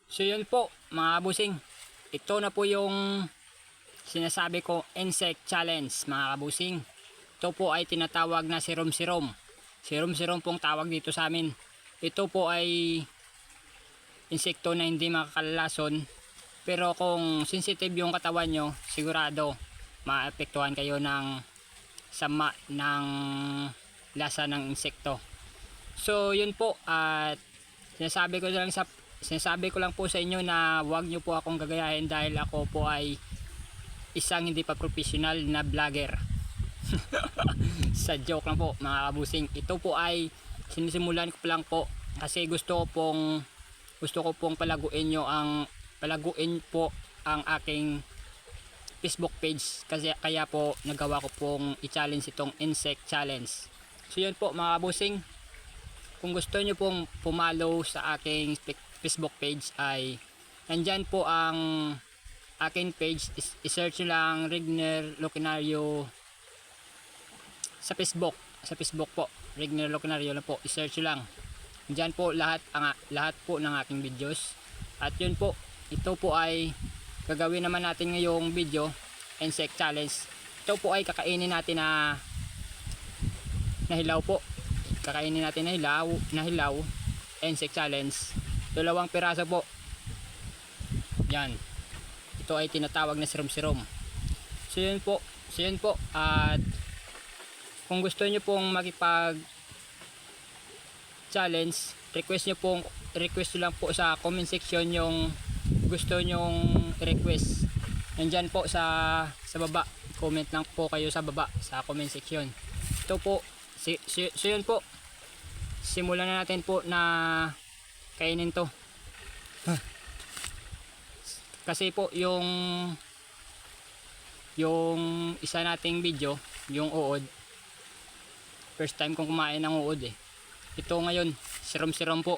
So yun po mga kabusing, ito na po yung sinasabi ko insect challenge mga kabusing. Ito po ay tinatawag na sirom-sirom. Sirom-sirom pong tawag dito sa amin. Ito po ay insekto na hindi makakalalason, pero kung sensitive yung katawan nyo, sigurado maapektuhan kayo ng sama ng lasa ng insekto. So yun po, at sinasabi ko lang po sa inyo na huwag nyo po akong gagayahin dahil ako po ay isang hindi pa professional na vlogger. Sa joke lang po mga kabusing. Ito po ay sinisimulan ko lang po kasi gusto ko pong palaguin po ang aking Facebook page, kasi kaya po nagawa ko pong i-challenge itong insect challenge. So yun po mga kabusing, kung gusto nyo pong pumalo sa aking Facebook page ay nandyan po ang aking page. I-search nyo lang Regner Locinario sa Facebook po, Regner Locinario lang po, i-search nyo lang. Diyan po lahat po ng aking videos. At yun po, ito po ay gagawin naman natin ngayong video, insect challenge. Ito po ay kakainin natin na hilaw po. Kakainin natin na hilaw insect challenge. 2 piraso po. Yan. Ito ay tinatawag na sirom-sirom. So yun po. At kung gusto niyo pong makipag challenge, request nyo lang po sa comment section yung gusto nyong request. Nandyan po sa baba, comment lang po kayo sa baba sa comment section. Ito po, so yun po, simulan na natin po na kainin to. Kasi po yung isa nating video, yung uod, first time kong kumain ng uod eh. Ito ngayon, sirom-sirom po.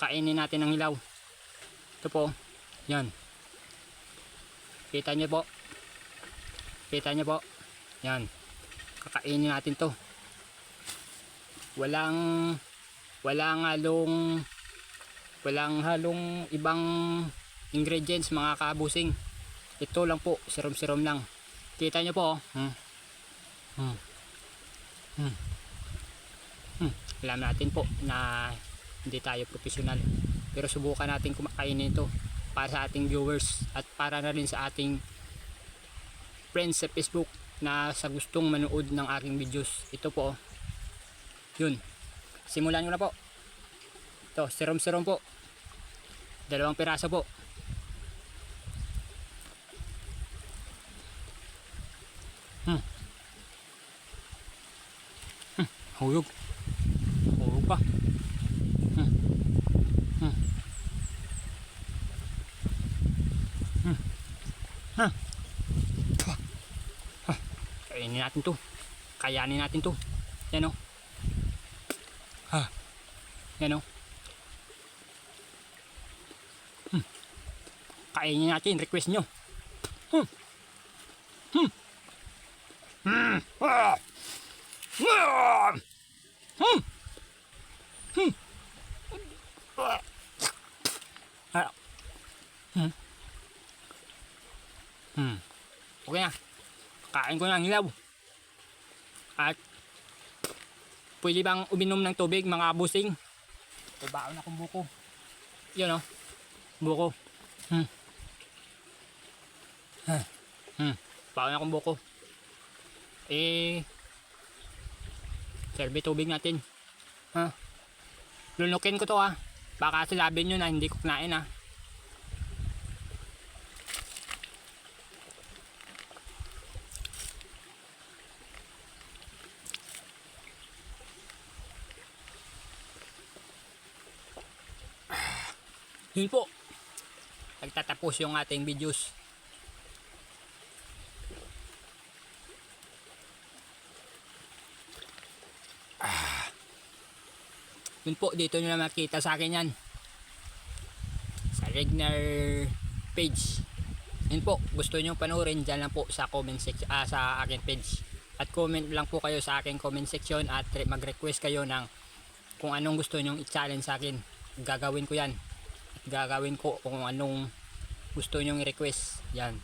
Kainin natin ng hilaw. Ito po. Yan. Kita nyo po. Yan. Kakainin natin to. Walang halong ibang ingredients mga kabusing. Ito lang po, sirom-sirom lang. Kita nyo po. Alam natin po na hindi tayo professional, pero subukan natin kumakainin ito para sa ating viewers at para na rin sa ating friends sa Facebook na sa gustong manood ng aking videos. Ito po. Yun. Simulan nyo na po. Ito, sirom-sirom po. 2 piraso po. Huyog pa. Kainin natin to. Kayanin natin to. Yan o. Yan o. Kainin natin. Request nyo. Okay na. Kain ko ng hilaw. At pwede bang uminom ng tubig mga kabusing? Baon akong buko. Yun o. Buko. Baon akong buko. Serve tubig natin. Lunukin ko to baka silabin nyo na hindi ko kinain Yun po, nagtatapos yung ating videos. Yun po, dito nyo na makita sa akin yan, sa Regner page. Yun po, gusto nyo panoorin, dyan lang po sa comment section, sa akin page. At comment lang po kayo sa akin comment section at mag request kayo ng kung anong gusto nyong i-challenge sa akin. Gagawin ko yan. gagawin ko kung anong gusto nyong i-request. Yan.